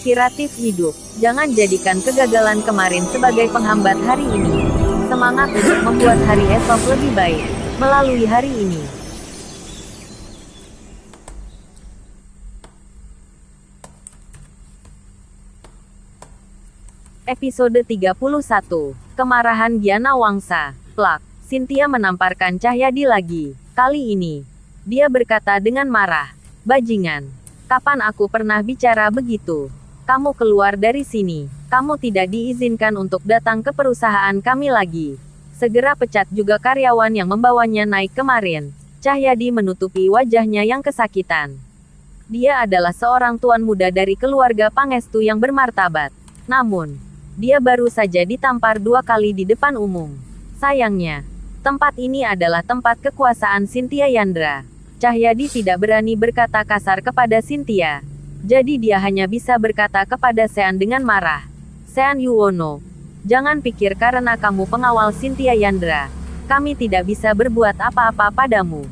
Inspiratif hidup. Jangan jadikan kegagalan kemarin sebagai penghambat hari ini. Semangat untuk membuat hari esok lebih baik melalui hari ini. Episode 31. Kemarahan Giana Wangsa. Plak. Cynthia menamparkan Cahyadi lagi. Kali ini, dia berkata dengan marah. Bajingan. Kapan aku pernah bicara begitu? Kamu keluar dari sini. Kamu tidak diizinkan untuk datang ke perusahaan kami lagi. Segera pecat juga karyawan yang membawanya naik kemarin. Cahyadi menutupi wajahnya yang kesakitan. Dia adalah seorang tuan muda dari keluarga Pangestu yang bermartabat. Namun, dia baru saja ditampar 2 kali di depan umum. Sayangnya, tempat ini adalah tempat kekuasaan Cynthia Yandra. Cahyadi tidak berani berkata kasar kepada Cynthia. Jadi dia hanya bisa berkata kepada Sean dengan marah. Sean Yuwono, jangan pikir karena kamu pengawal Cynthia Yandra, kami tidak bisa berbuat apa-apa padamu.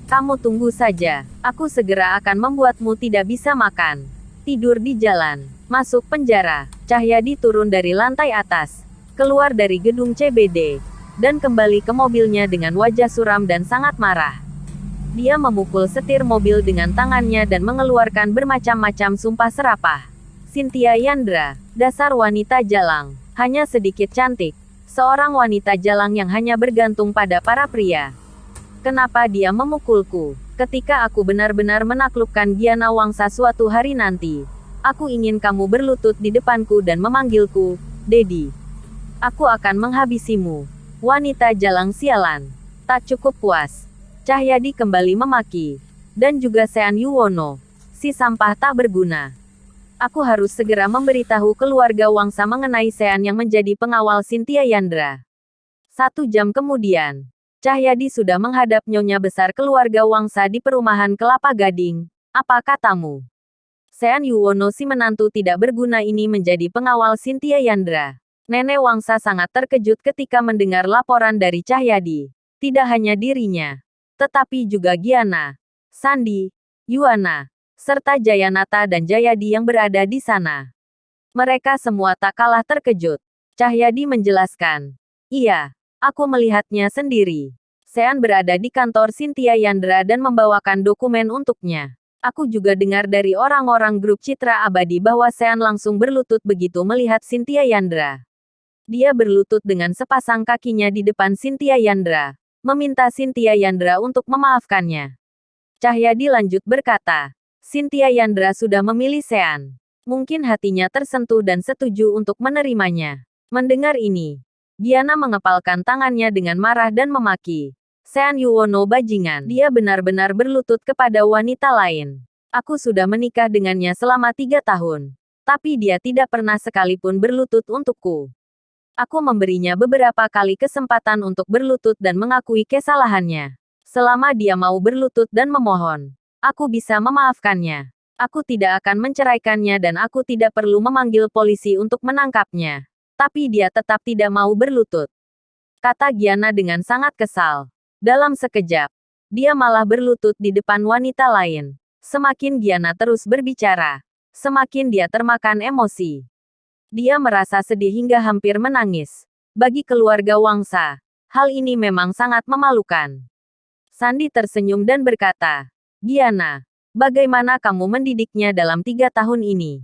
Kamu tunggu saja, aku segera akan membuatmu tidak bisa makan, tidur di jalan, masuk penjara. Cahyadi turun dari lantai atas, keluar dari gedung CBD, dan kembali ke mobilnya dengan wajah suram dan sangat marah. Dia memukul setir mobil dengan tangannya dan mengeluarkan bermacam-macam sumpah serapah. Cynthia Yandra, dasar wanita jalang, hanya sedikit cantik. Seorang wanita jalang yang hanya bergantung pada para pria. Kenapa dia memukulku? Ketika aku benar-benar menaklukkan Giana Wangsa suatu hari nanti, aku ingin kamu berlutut di depanku dan memanggilku, Dedi. Aku akan menghabisimu. Wanita jalang sialan. Tak cukup puas, Cahyadi kembali memaki. Dan juga Sean Yuwono, si sampah tak berguna. Aku harus segera memberitahu keluarga Wangsa mengenai Sean yang menjadi pengawal Cynthia Yandra. 1 jam kemudian, Cahyadi sudah menghadap nyonya besar keluarga Wangsa di perumahan Kelapa Gading. Apa katamu? Sean Yuwono si menantu tidak berguna ini menjadi pengawal Cynthia Yandra. Nenek Wangsa sangat terkejut ketika mendengar laporan dari Cahyadi. Tidak hanya dirinya, tetapi juga Giana, Sandi, Yuwana, serta Jayanata dan Jayadi yang berada di sana. Mereka semua tak kalah terkejut. Cahyadi menjelaskan. Iya, aku melihatnya sendiri. Sean berada di kantor Cynthia Yandra dan membawakan dokumen untuknya. Aku juga dengar dari orang-orang grup Citra Abadi bahwa Sean langsung berlutut begitu melihat Cynthia Yandra. Dia berlutut dengan sepasang kakinya di depan Cynthia Yandra, meminta Cynthia Yandra untuk memaafkannya. Cahyadi lanjut berkata, Cynthia Yandra sudah memilih Sean. Mungkin hatinya tersentuh dan setuju untuk menerimanya. Mendengar ini, Giana mengepalkan tangannya dengan marah dan memaki. Sean Yuwono bajingan. Dia benar-benar berlutut kepada wanita lain. Aku sudah menikah dengannya selama 3 tahun. Tapi dia tidak pernah sekalipun berlutut untukku. Aku memberinya beberapa kali kesempatan untuk berlutut dan mengakui kesalahannya. Selama dia mau berlutut dan memohon, aku bisa memaafkannya. Aku tidak akan menceraikannya dan aku tidak perlu memanggil polisi untuk menangkapnya. Tapi dia tetap tidak mau berlutut, kata Giana dengan sangat kesal. Dalam sekejap, dia malah berlutut di depan wanita lain. Semakin Giana terus berbicara, semakin dia termakan emosi. Dia merasa sedih hingga hampir menangis. Bagi keluarga Wangsa, hal ini memang sangat memalukan. Sandi tersenyum dan berkata, Giana, bagaimana kamu mendidiknya dalam 3 tahun ini?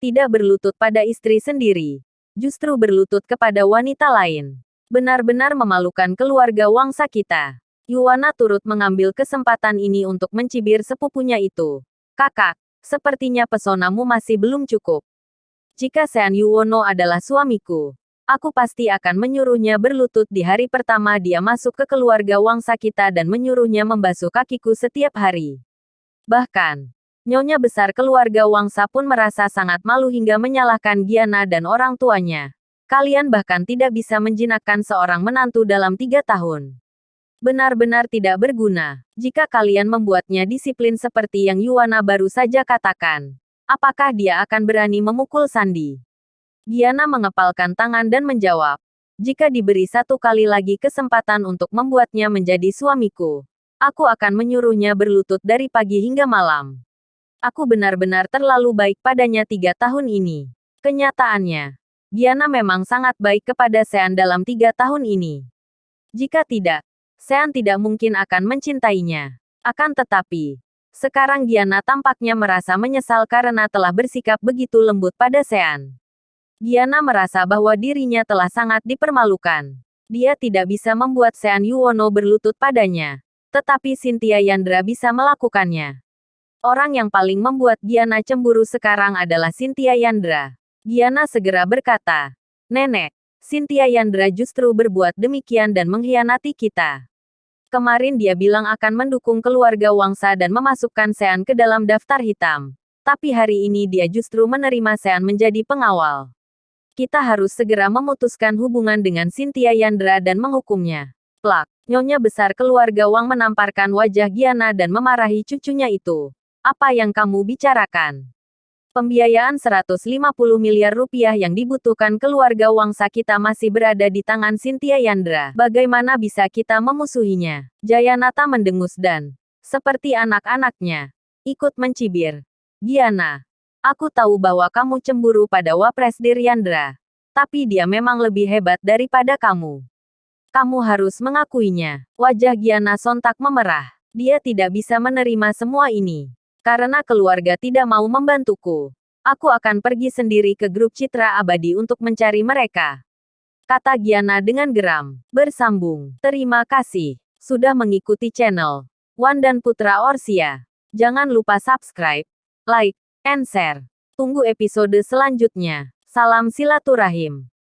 Tidak berlutut pada istri sendiri, justru berlutut kepada wanita lain. Benar-benar memalukan keluarga Wangsa kita. Yuwana turut mengambil kesempatan ini untuk mencibir sepupunya itu. Kakak, sepertinya pesonamu masih belum cukup. Jika Sean Yuwono adalah suamiku, aku pasti akan menyuruhnya berlutut di hari pertama dia masuk ke keluarga Wangsa kita dan menyuruhnya membasuh kakiku setiap hari. Bahkan, nyonya besar keluarga Wangsa pun merasa sangat malu hingga menyalahkan Giana dan orang tuanya. Kalian bahkan tidak bisa menjinakkan seorang menantu dalam 3 tahun. Benar-benar tidak berguna, jika kalian membuatnya disiplin seperti yang Yuwana baru saja katakan. Apakah dia akan berani memukul Sandi? Giana mengepalkan tangan dan menjawab, jika diberi 1 kali lagi kesempatan untuk membuatnya menjadi suamiku, aku akan menyuruhnya berlutut dari pagi hingga malam. Aku benar-benar terlalu baik padanya 3 tahun ini. Kenyataannya, Giana memang sangat baik kepada Sean dalam 3 tahun ini. Jika tidak, Sean tidak mungkin akan mencintainya. Akan tetapi, sekarang Giana tampaknya merasa menyesal karena telah bersikap begitu lembut pada Sean. Giana merasa bahwa dirinya telah sangat dipermalukan. Dia tidak bisa membuat Sean Yuwono berlutut padanya. Tetapi Cynthia Yandra bisa melakukannya. Orang yang paling membuat Giana cemburu sekarang adalah Cynthia Yandra. Giana segera berkata, "Nenek, Cynthia Yandra justru berbuat demikian dan mengkhianati kita. Kemarin dia bilang akan mendukung keluarga Wangsa dan memasukkan Sean ke dalam daftar hitam. Tapi hari ini dia justru menerima Sean menjadi pengawal. Kita harus segera memutuskan hubungan dengan Cynthia Yandra dan menghukumnya." Plak, Nyonya besar keluarga Wang menamparkan wajah Giana dan memarahi cucunya itu. "Apa yang kamu bicarakan? Pembiayaan 150 miliar rupiah yang dibutuhkan keluarga Wangsa kita masih berada di tangan Cynthia Yandra. Bagaimana bisa kita memusuhinya?" Jayanata mendengus dan, seperti anak-anaknya, ikut mencibir. "Giana, aku tahu bahwa kamu cemburu pada Wapres Diryandra. Tapi dia memang lebih hebat daripada kamu. Kamu harus mengakuinya." Wajah Giana sontak memerah. Dia tidak bisa menerima semua ini. "Karena keluarga tidak mau membantuku, aku akan pergi sendiri ke grup Citra Abadi untuk mencari mereka," kata Giana dengan geram. Bersambung. Terima kasih sudah mengikuti channel Wan dan Putra Orsia. Jangan lupa subscribe, like, and share. Tunggu episode selanjutnya. Salam silaturahim.